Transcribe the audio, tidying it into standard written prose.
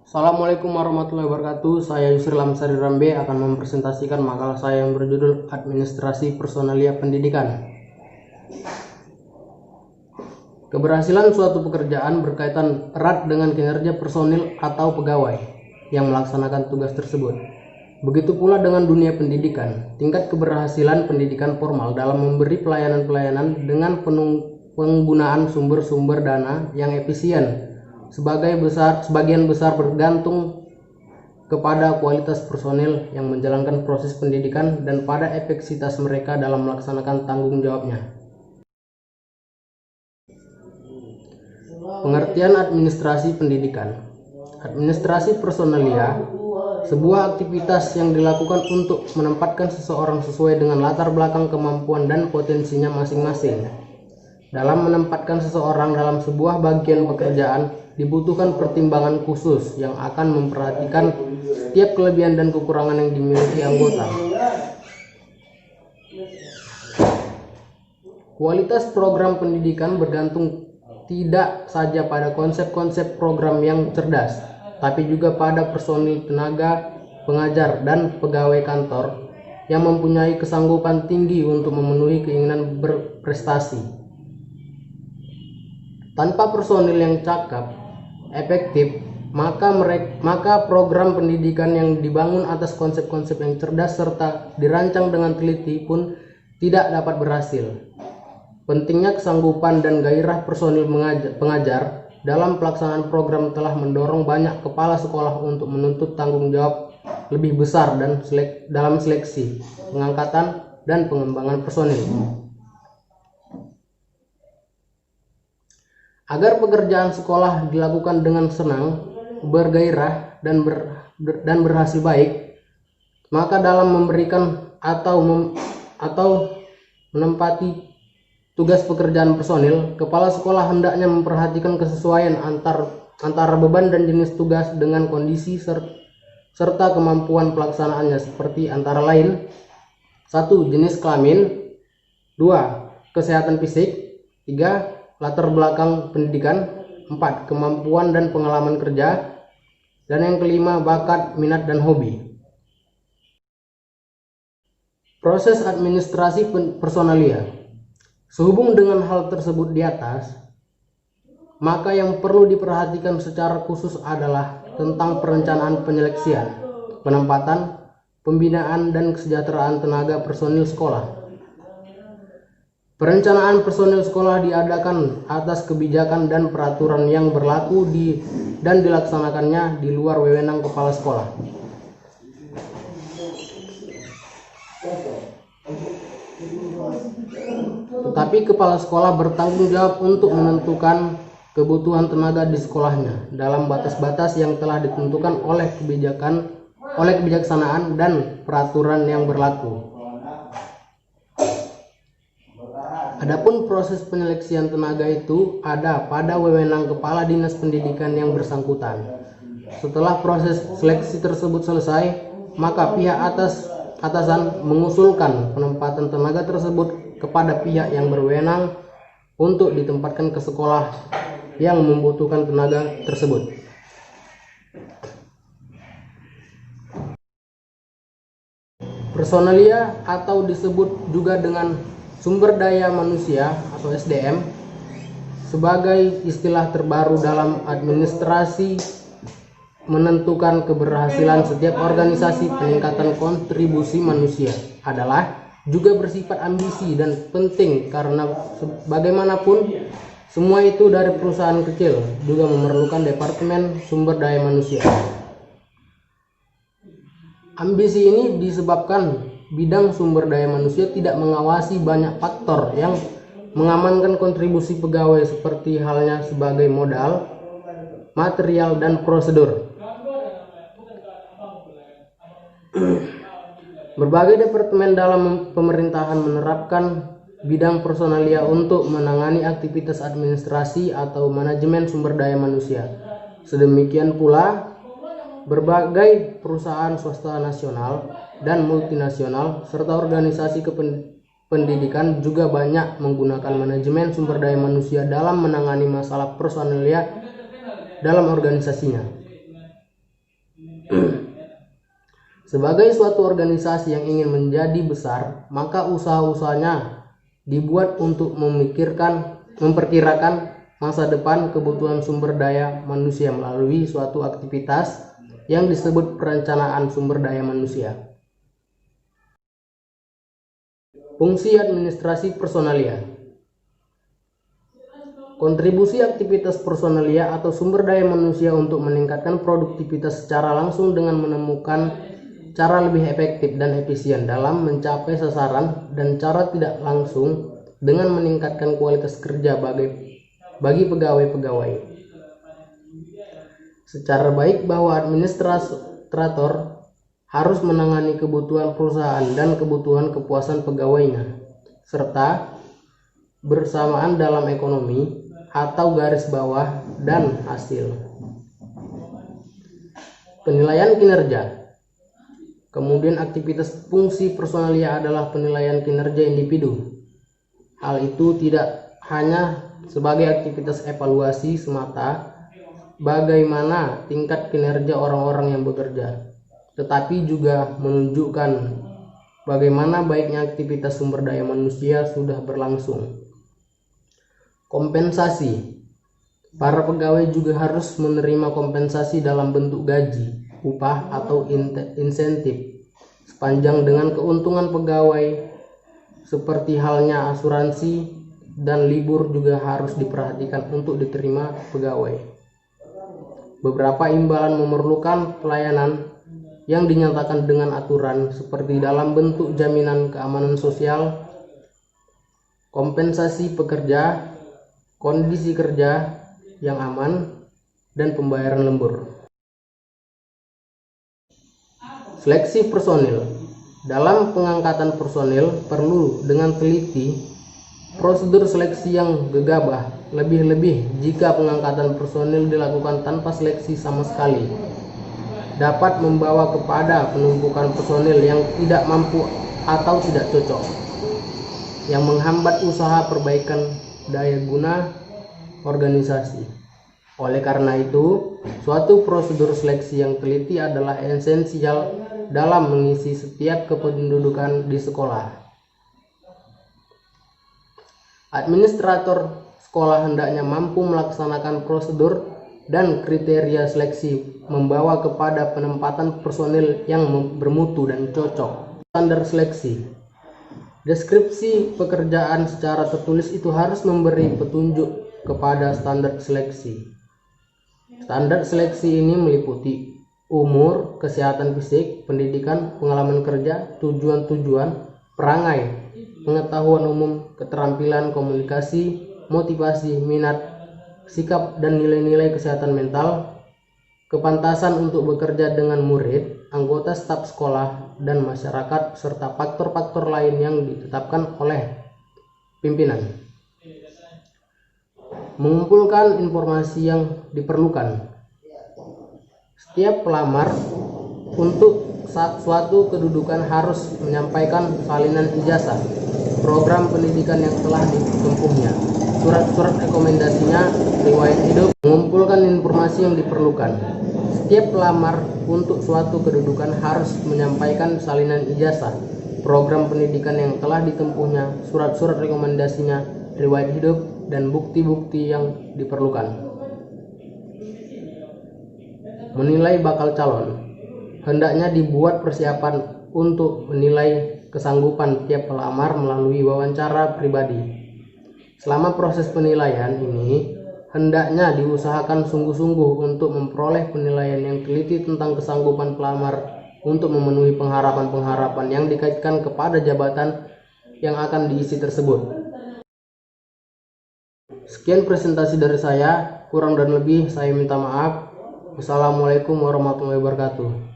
Assalamualaikum warahmatullahi wabarakatuh. Saya Yusri Lamsari Rambe akan mempresentasikan makalah saya yang berjudul Administrasi Personalia Pendidikan. Keberhasilan suatu pekerjaan berkaitan erat dengan kinerja personil atau pegawai yang melaksanakan tugas tersebut. Begitu pula dengan dunia pendidikan. Tingkat keberhasilan pendidikan formal dalam memberi pelayanan-pelayanan dengan penggunaan sumber-sumber dana yang efisien sebagian besar bergantung kepada kualitas personil yang menjalankan proses pendidikan dan pada efektivitas mereka dalam melaksanakan tanggung jawabnya. Pengertian administrasi pendidikan. Administrasi personalia, sebuah aktivitas yang dilakukan untuk menempatkan seseorang sesuai dengan latar belakang, kemampuan, dan potensinya masing-masing. Dalam menempatkan seseorang dalam sebuah bagian pekerjaan, dibutuhkan pertimbangan khusus yang akan memperhatikan setiap kelebihan dan kekurangan yang dimiliki anggota. Kualitas program pendidikan bergantung tidak saja pada konsep-konsep program yang cerdas, tapi juga pada personil, tenaga pengajar, dan pegawai kantor yang mempunyai kesanggupan tinggi untuk memenuhi keinginan berprestasi. Tanpa personil yang cakap, efektif, maka program pendidikan yang dibangun atas konsep-konsep yang cerdas serta dirancang dengan teliti pun tidak dapat berhasil. Pentingnya kesanggupan dan gairah personil pengajar dalam pelaksanaan program telah mendorong banyak kepala sekolah untuk menuntut tanggung jawab lebih besar dan dalam seleksi, pengangkatan, dan pengembangan personil. Agar pekerjaan sekolah dilakukan dengan senang, bergairah, dan berhasil baik, maka dalam memberikan atau menempati tugas pekerjaan personil, kepala sekolah hendaknya memperhatikan kesesuaian antara beban dan jenis tugas dengan kondisi serta kemampuan pelaksanaannya, seperti antara lain: 1. Jenis kelamin, 2. Kesehatan fisik, 3. Latar belakang pendidikan, 4. Kemampuan dan pengalaman kerja, dan yang kelima, bakat, minat, dan hobi. Proses administrasi personalia. Sehubung dengan hal tersebut di atas, maka yang perlu diperhatikan secara khusus adalah tentang perencanaan penyeleksian, penempatan, pembinaan, dan kesejahteraan tenaga personil sekolah. Perencanaan personil sekolah diadakan atas kebijakan dan peraturan yang berlaku dan dilaksanakannya di luar wewenang kepala sekolah. Tetapi kepala sekolah bertanggung jawab untuk menentukan kebutuhan tenaga di sekolahnya dalam batas-batas yang telah ditentukan oleh kebijaksanaan dan peraturan yang berlaku. Adapun proses penyeleksian tenaga itu ada pada wewenang kepala dinas pendidikan yang bersangkutan. Setelah proses seleksi tersebut selesai, maka pihak atasan mengusulkan penempatan tenaga tersebut kepada pihak yang berwenang untuk ditempatkan ke sekolah yang membutuhkan tenaga tersebut. Personalia atau disebut juga dengan sumber daya manusia atau SDM sebagai istilah terbaru dalam administrasi menentukan keberhasilan setiap organisasi. Peningkatan kontribusi manusia adalah juga bersifat ambisi dan penting karena bagaimanapun semua itu dari perusahaan kecil juga memerlukan departemen sumber daya manusia. Ambisi ini disebabkan bidang sumber daya manusia tidak mengawasi banyak faktor yang mengamankan kontribusi pegawai, seperti halnya sebagai modal, material, dan prosedur. Berbagai departemen dalam pemerintahan menerapkan bidang personalia untuk menangani aktivitas administrasi atau manajemen sumber daya manusia. Sedemikian pula berbagai perusahaan swasta nasional dan multinasional serta organisasi pendidikan juga banyak menggunakan manajemen sumber daya manusia dalam menangani masalah personalia dalam organisasinya. Sebagai suatu organisasi yang ingin menjadi besar, maka usaha-usahanya dibuat untuk memperkirakan masa depan kebutuhan sumber daya manusia melalui suatu aktivitas yang disebut perencanaan sumber daya manusia. Fungsi administrasi personalia. Kontribusi aktivitas personalia atau sumber daya manusia untuk meningkatkan produktivitas secara langsung dengan menemukan cara lebih efektif dan efisien dalam mencapai sasaran, dan cara tidak langsung dengan meningkatkan kualitas kerja bagi pegawai-pegawai. Secara baik bahwa administrator harus menangani kebutuhan perusahaan dan kebutuhan kepuasan pegawainya, serta bersamaan dalam ekonomi atau garis bawah dan hasil. Penilaian kinerja. Kemudian aktivitas fungsi personalia adalah penilaian kinerja individu. Hal itu tidak hanya sebagai aktivitas evaluasi semata bagaimana tingkat kinerja orang-orang yang bekerja, tetapi juga menunjukkan bagaimana baiknya aktivitas sumber daya manusia sudah berlangsung. Kompensasi. Para pegawai juga harus menerima kompensasi dalam bentuk gaji, upah, atau insentif sepanjang dengan keuntungan pegawai, seperti halnya asuransi dan libur juga harus diperhatikan untuk diterima pegawai. Beberapa imbalan memerlukan pelayanan yang dinyatakan dengan aturan, seperti dalam bentuk jaminan keamanan sosial, kompensasi pekerja, kondisi kerja yang aman, dan pembayaran lembur. Seleksi personil. Dalam pengangkatan personil perlu dengan teliti prosedur seleksi yang gegabah, lebih-lebih jika pengangkatan personil dilakukan tanpa seleksi sama sekali, dapat membawa kepada penumpukan personil yang tidak mampu atau tidak cocok, yang menghambat usaha perbaikan daya guna organisasi. Oleh karena itu, suatu prosedur seleksi yang teliti adalah esensial dalam mengisi setiap kependudukan di sekolah. Administrator sekolah hendaknya mampu melaksanakan prosedur dan kriteria seleksi membawa kepada penempatan personil yang bermutu dan cocok. Standar seleksi. Deskripsi pekerjaan secara tertulis itu harus memberi petunjuk kepada standar seleksi. Standar seleksi ini meliputi umur, kesehatan fisik, pendidikan, pengalaman kerja, tujuan-tujuan, perangai, pengetahuan umum, keterampilan komunikasi, motivasi, minat, sikap dan nilai-nilai kesehatan mental, kepantasan untuk bekerja dengan murid, anggota staf sekolah, dan masyarakat, serta faktor-faktor lain yang ditetapkan oleh pimpinan. Mengumpulkan informasi yang diperlukan. Setiap pelamar untuk suatu kedudukan harus menyampaikan salinan ijazah, program pendidikan yang telah ditempuhnya, surat-surat rekomendasinya, riwayat hidup. Mengumpulkan informasi yang diperlukan. Setiap pelamar untuk suatu kedudukan harus menyampaikan salinan ijazah, program pendidikan yang telah ditempuhnya, surat-surat rekomendasinya, riwayat hidup, dan bukti-bukti yang diperlukan. Menilai bakal calon. Hendaknya dibuat persiapan untuk menilai kesanggupan tiap pelamar melalui wawancara pribadi. Selama proses penilaian ini, hendaknya diusahakan sungguh-sungguh untuk memperoleh penilaian yang teliti tentang kesanggupan pelamar untuk memenuhi pengharapan-pengharapan yang dikaitkan kepada jabatan yang akan diisi tersebut. Sekian presentasi dari saya, kurang dan lebih saya minta maaf. Wassalamualaikum warahmatullahi wabarakatuh.